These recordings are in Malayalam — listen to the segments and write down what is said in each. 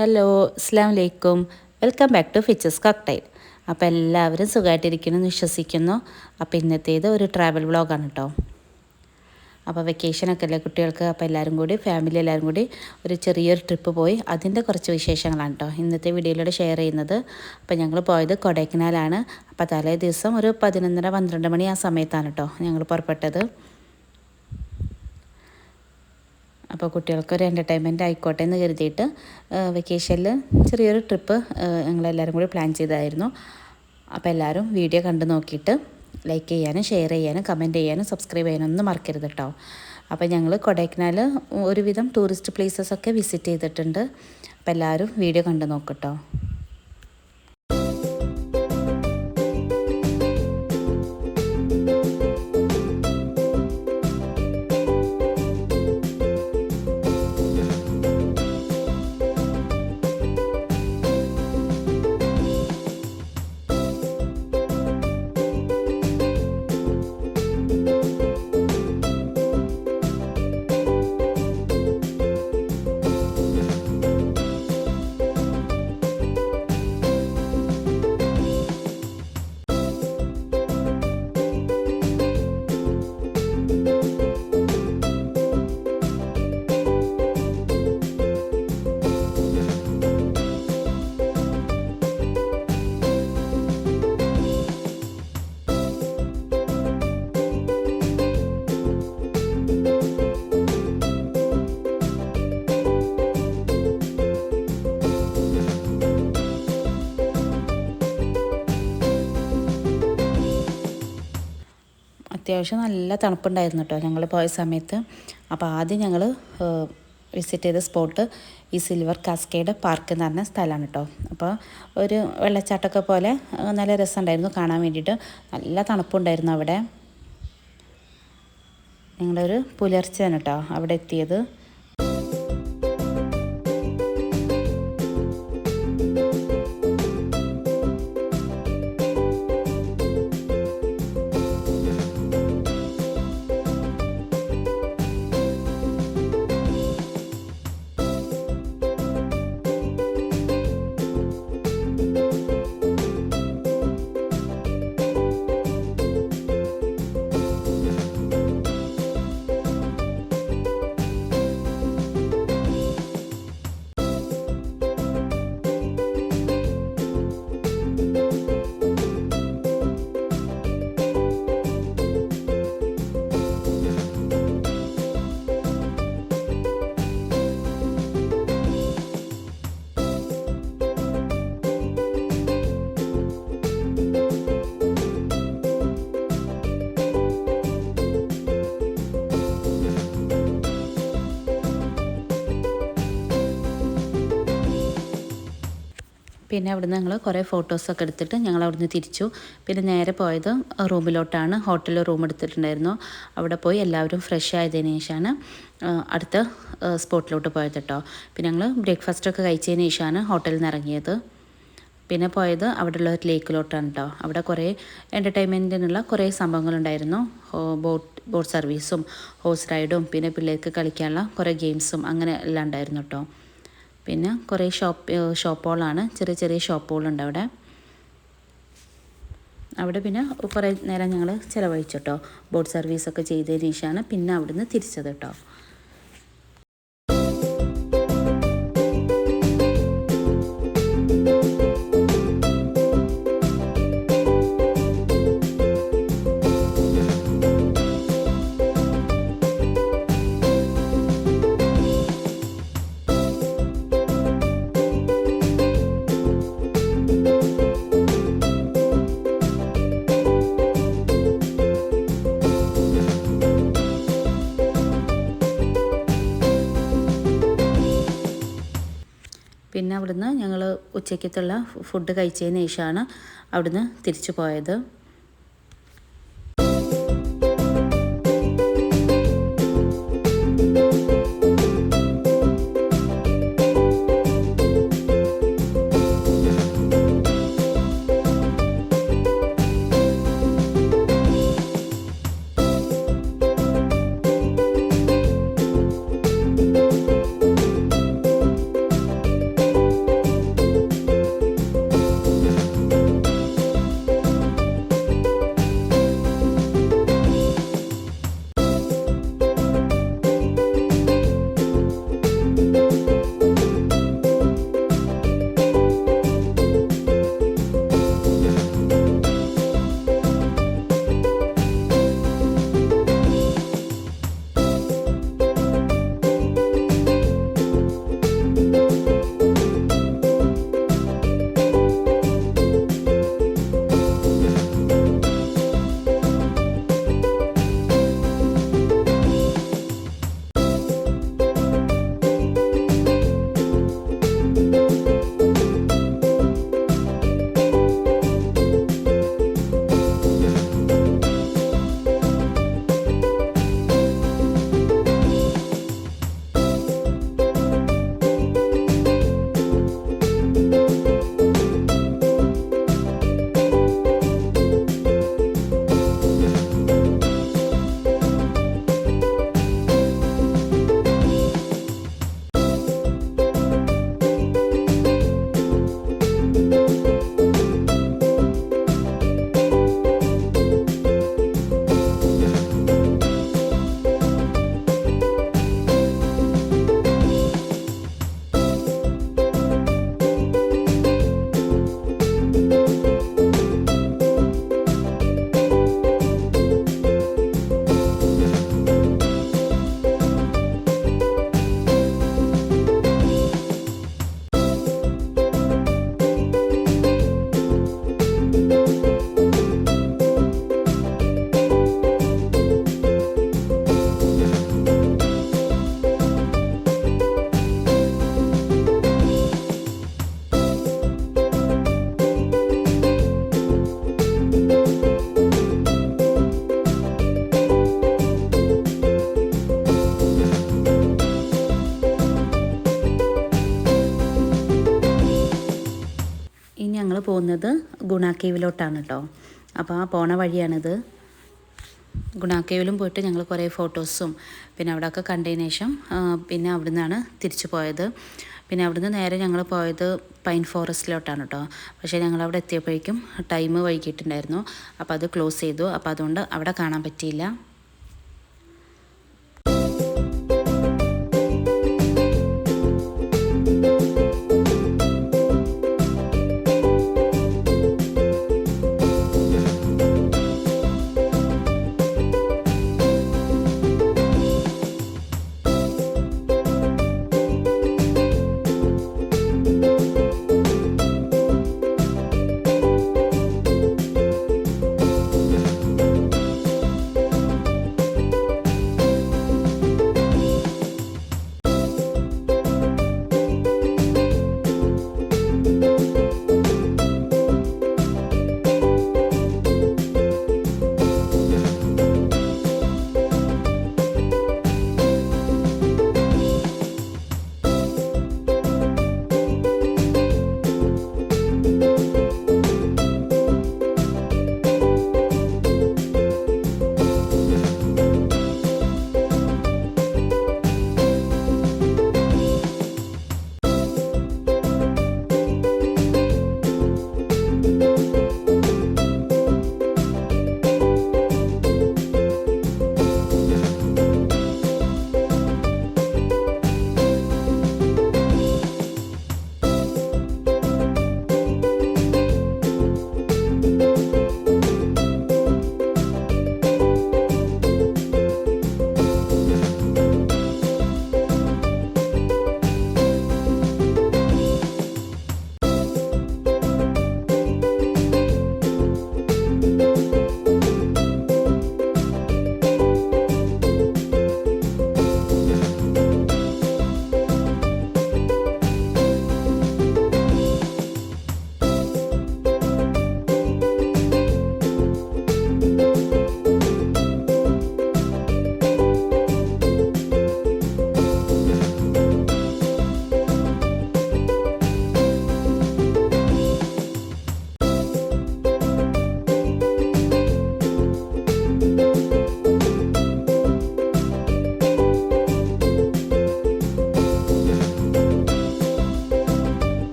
ഹലോ, അസ്സലാമു അലൈക്കും. Welcome back to Fitches cocktail. അപ്പോൾ എല്ലാവരും സുഖമായിട്ടിരിക്കണമെന്ന് വിശ്വസിക്കുന്നു. അപ്പോൾ ഇന്നത്തേത് ഒരു ട്രാവൽ വ്ളോഗാണ് കേട്ടോ. അപ്പോൾ വെക്കേഷനൊക്കെ അല്ലേ കുട്ടികൾക്ക്. അപ്പോൾ എല്ലാവരും കൂടി ഫാമിലി എല്ലാവരും കൂടി ഒരു ചെറിയൊരു ട്രിപ്പ് പോയി അതിൻ്റെ കുറച്ച് വിശേഷങ്ങളാണ് കേട്ടോ ഇന്നത്തെ വീഡിയോയിലൂടെ ഷെയർ ചെയ്യുന്നത്. അപ്പോൾ ഞങ്ങൾ പോയത് കൊടൈക്കനാലാണ്. അപ്പോൾ തലേ ദിവസം ഒരു 11:30-12 മണി ആ സമയത്താണ് കേട്ടോ ഞങ്ങൾ പുറപ്പെട്ടത്. അപ്പോൾ കുട്ടികൾക്കൊരു എൻ്റർടൈൻമെൻറ്റ് ആയിക്കോട്ടെ എന്ന് കരുതിയിട്ട് വെക്കേഷനിൽ ചെറിയൊരു ട്രിപ്പ് ഞങ്ങളെല്ലാവരും കൂടി പ്ലാൻ ചെയ്തതായിരുന്നു. അപ്പോൾ എല്ലാവരും വീഡിയോ കണ്ടു നോക്കിയിട്ട് ലൈക്ക് ചെയ്യാനും ഷെയർ ചെയ്യാനും കമൻറ്റ് ചെയ്യാനും സബ്സ്ക്രൈബ് ചെയ്യാനും ഒന്നും മറക്കരുത് കേട്ടോ. അപ്പോൾ ഞങ്ങൾ കൊടൈക്കനാൽ ഒരുവിധം ടൂറിസ്റ്റ് പ്ലേസസൊക്കെ വിസിറ്റ് ചെയ്തിട്ടുണ്ട്. അപ്പോൾ എല്ലാവരും വീഡിയോ കണ്ടു നോക്കട്ടോ. അത്യാവശ്യം നല്ല തണുപ്പുണ്ടായിരുന്നു കേട്ടോ ഞങ്ങൾ പോയ സമയത്ത്. അപ്പോൾ ആദ്യം ഞങ്ങൾ വിസിറ്റ് ചെയ്ത സ്പോട്ട് ഈ സിൽവർ കാസ്കേഡ് പാർക്ക് എന്ന് പറഞ്ഞ സ്ഥലമാണ് കേട്ടോ. അപ്പോൾ ഒരു വെള്ളച്ചാട്ടമൊക്കെ പോലെ നല്ല രസമുണ്ടായിരുന്നു കാണാൻ വേണ്ടിയിട്ട്. നല്ല തണുപ്പുണ്ടായിരുന്നു അവിടെ. ഞങ്ങളൊരു പുലർച്ചെയാണ് കേട്ടോ അവിടെ എത്തിയത്. പിന്നെ അവിടുന്ന് ഞങ്ങൾ കുറേ ഫോട്ടോസൊക്കെ എടുത്തിട്ട് ഞങ്ങൾ അവിടുന്ന് തിരിച്ചു. പിന്നെ നേരെ പോയത് റൂമിലോട്ടാണ്. ഹോട്ടലിൽ റൂം എടുത്തിട്ടുണ്ടായിരുന്നു. അവിടെ പോയി എല്ലാവരും ഫ്രഷ് ആയതിനു ശേഷമാണ് അടുത്ത സ്പോട്ടിലോട്ട് പോയത് കേട്ടോ. പിന്നെ ഞങ്ങൾ ബ്രേക്ക്ഫാസ്റ്റൊക്കെ കഴിച്ചതിന് ശേഷമാണ് ഹോട്ടലിൽ നിന്ന് ഇറങ്ങിയത്. പിന്നെ പോയത് അവിടെയുള്ള ഒരു ലേക്കിലോട്ടാണ് കേട്ടോ. അവിടെ കുറേ എൻ്റർടൈൻമെൻറ്റിനുള്ള കുറേ സംഭവങ്ങളുണ്ടായിരുന്നു. ബോട്ട് സർവീസും ഹോഴ്സ് റൈഡും പിന്നെ പിള്ളേർക്ക് കളിക്കാനുള്ള കുറേ ഗെയിംസും അങ്ങനെ എല്ലാം ഉണ്ടായിരുന്നു കേട്ടോ. പിന്നെ കുറേ ഷോപ്പുകളാണ്, ചെറിയ ചെറിയ ഷോപ്പുകളുണ്ട് അവിടെ. അവിടെ പിന്നെ കുറേ നേരം ഞങ്ങൾ ചിലവഴിച്ചു കേട്ടോ. ബോട്ട് സർവീസൊക്കെ ചെയ്തതിന് ശേഷമാണ് പിന്നെ അവിടുന്ന് തിരിച്ചത് കേട്ടോ. പിന്നെ അവിടുന്ന് ഞങ്ങൾ ഉച്ചയ്ക്കത്തുള്ള ഫുഡ് കഴിച്ചതിന് ശേഷമാണ് അവിടുന്ന് തിരിച്ചു പോയത്. ഞങ്ങൾ പോകുന്നത് ഗുണ കേവിലോട്ടാണ് കേട്ടോ. അപ്പോൾ ആ പോണ വഴിയാണിത്. ഗുണ കേവിലും പോയിട്ട് ഞങ്ങൾ കുറേ ഫോട്ടോസും പിന്നെ അവിടെയൊക്കെ കണ്ടതിന് ശേഷം പിന്നെ അവിടെ നിന്നാണ് തിരിച്ചു പോയത്. പിന്നെ അവിടുന്ന് നേരെ ഞങ്ങൾ പോയത് പൈൻ ഫോറസ്റ്റിലോട്ടാണ് കേട്ടോ. പക്ഷേ ഞങ്ങളവിടെ എത്തിയപ്പോഴേക്കും ടൈം വൈകിട്ടുണ്ടായിരുന്നു. അപ്പോൾ അത് ക്ലോസ് ചെയ്തു. അപ്പോൾ അതുകൊണ്ട് അവിടെ കാണാൻ പറ്റിയില്ല.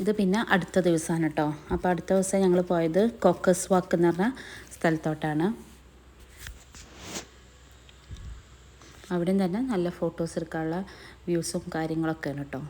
ഇത് പിന്നെ അടുത്ത ദിവസമാണ് കേട്ടോ. അപ്പോൾ അടുത്ത ദിവസം ഞങ്ങൾ പോയത് കോക്കസ് വാക്ക് എന്ന് പറഞ്ഞ സ്ഥലത്തോട്ടാണ്. അവിടെയും തന്നെ നല്ല ഫോട്ടോസ് എടുക്കാനുള്ള വ്യൂസും കാര്യങ്ങളൊക്കെയാണ് കേട്ടോ.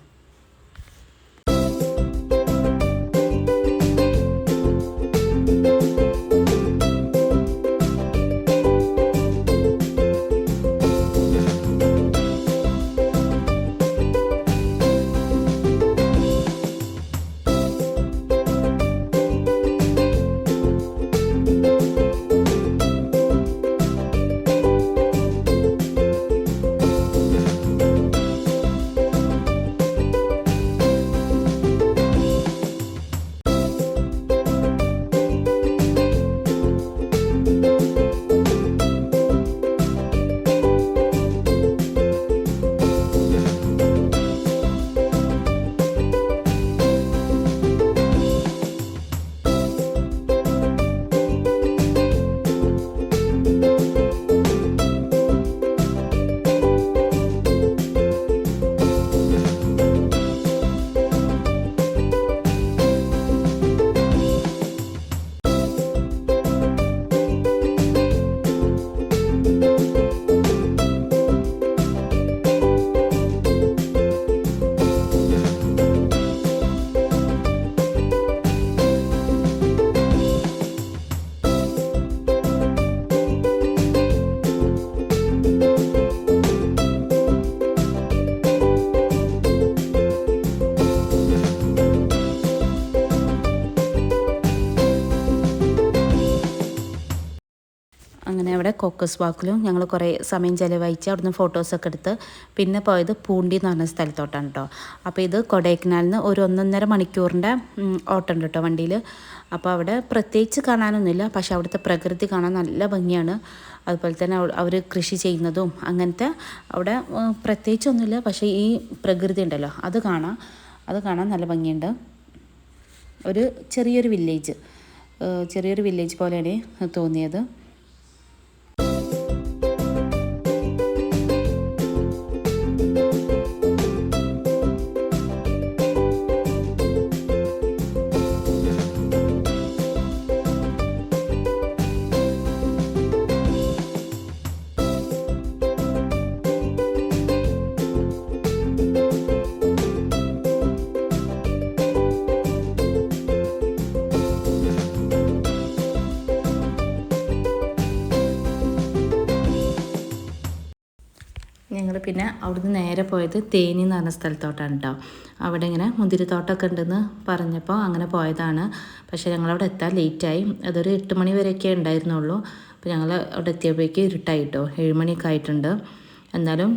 കോക്കസ് വാക്കിലും ഞങ്ങൾ കുറേ സമയം ചിലവഴിച്ച് അവിടുന്ന് ഫോട്ടോസൊക്കെ എടുത്ത് പിന്നെ പോയത് പൂണ്ടി എന്ന് പറഞ്ഞ സ്ഥലത്തോട്ടാണ് കേട്ടോ. അപ്പോൾ ഇത് കൊടൈക്കനാലിൽ നിന്ന് ഒരു 1.5 മണിക്കൂറിൻ്റെ ഓട്ടം ഉണ്ട് കേട്ടോ വണ്ടിയിൽ. അപ്പോൾ അവിടെ പ്രത്യേകിച്ച് കാണാനൊന്നുമില്ല, പക്ഷേ അവിടുത്തെ പ്രകൃതി കാണാൻ നല്ല ഭംഗിയാണ്. അതുപോലെ തന്നെ അവർ കൃഷി ചെയ്യുന്നതും അങ്ങനത്തെ അവിടെ പ്രത്യേകിച്ചൊന്നുമില്ല, പക്ഷേ ഈ പ്രകൃതി ഉണ്ടല്ലോ അത് കാണാൻ നല്ല ഭംഗിയുണ്ട്. ഒരു ചെറിയൊരു വില്ലേജ് പോലെയാണ് തോന്നിയത്. ഞങ്ങൾ പിന്നെ അവിടുന്ന് നേരെ പോയത് തേനി എന്ന് പറഞ്ഞ സ്ഥലത്തോട്ടാണ് കേട്ടോ. അവിടെ ഇങ്ങനെ മുന്തിരിത്തോട്ടമൊക്കെ ഉണ്ടെന്ന് പറഞ്ഞപ്പോൾ അങ്ങനെ പോയതാണ്. പക്ഷേ ഞങ്ങളവിടെ എത്താൻ ലേറ്റായി. അതൊരു 8 മണി വരെയൊക്കെ ഉണ്ടായിരുന്നുള്ളൂ. അപ്പോൾ ഞങ്ങൾ അവിടെ എത്തിയപ്പോഴേക്ക് ഇരുട്ടായി കേട്ടോ. 7 മണിയൊക്കെ ആയിട്ടുണ്ട്. എന്നാലും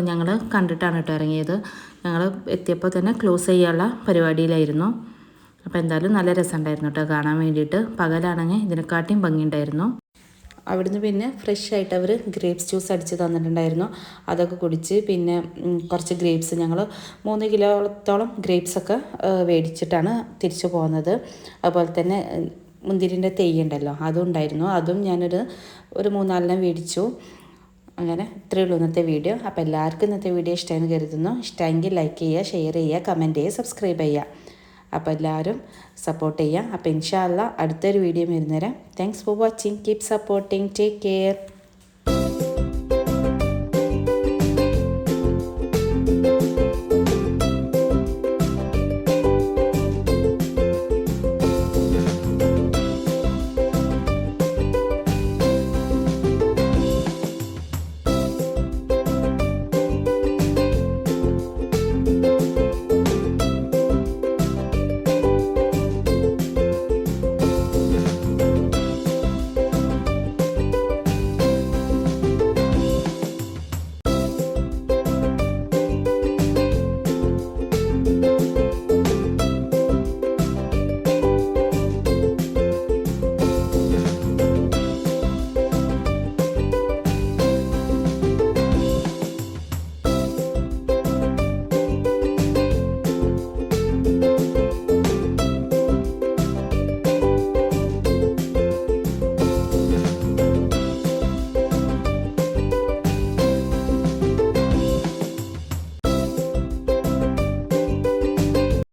ഞങ്ങൾ കണ്ടിട്ടാണ് കേട്ടോ ഇറങ്ങിയത്. ഞങ്ങൾ എത്തിയപ്പോൾ തന്നെ ക്ലോസ് ചെയ്യാനുള്ള പരിപാടിയിലായിരുന്നു. അപ്പോൾ എന്തായാലും നല്ല രസമുണ്ടായിരുന്നു കേട്ടോ കാണാൻ വേണ്ടിയിട്ട്. പകലാണെങ്കിൽ ഇതിനെക്കാട്ടിയും ഭംഗിയുണ്ടായിരുന്നു. അവിടുന്ന് പിന്നെ ഫ്രഷ് ആയിട്ട് അവർ ഗ്രേപ്സ് ജ്യൂസ് അടിച്ച് തന്നിട്ടുണ്ടായിരുന്നു. അതൊക്കെ കുടിച്ച് പിന്നെ കുറച്ച് ഗ്രേപ്സ് ഞങ്ങൾ 3 കിലോത്തോളം ഗ്രേപ്സൊക്കെ മേടിച്ചിട്ടാണ് തിരിച്ചു പോകുന്നത്. അതുപോലെ തന്നെ മുന്തിരിൻ്റെ തെയ്യുണ്ടല്ലോ അതും ഉണ്ടായിരുന്നു. അതും ഞാനൊരു 3-4 മേടിച്ചു. അങ്ങനെ ഇത്രയേ ഉള്ളൂ ഇന്നത്തെ വീഡിയോ. അപ്പോൾ എല്ലാവർക്കും ഇന്നത്തെ വീഡിയോ ഇഷ്ടമായെന്ന് കരുതുന്നു. ഇഷ്ടമെങ്കിൽ ലൈക്ക് ചെയ്യുക, ഷെയർ ചെയ്യുക, കമൻറ്റ് ചെയ്യുക, സബ്സ്ക്രൈബ് ചെയ്യുക. അപ്പോൾ എല്ലാവരും സപ്പോർട്ട് ചെയ്യുക. അപ്പോൾ ഇൻഷാ അല്ലാഹ് അടുത്തൊരു വീഡിയോ വരുന്നേരം. Thanks for watching. Keep supporting. Take care.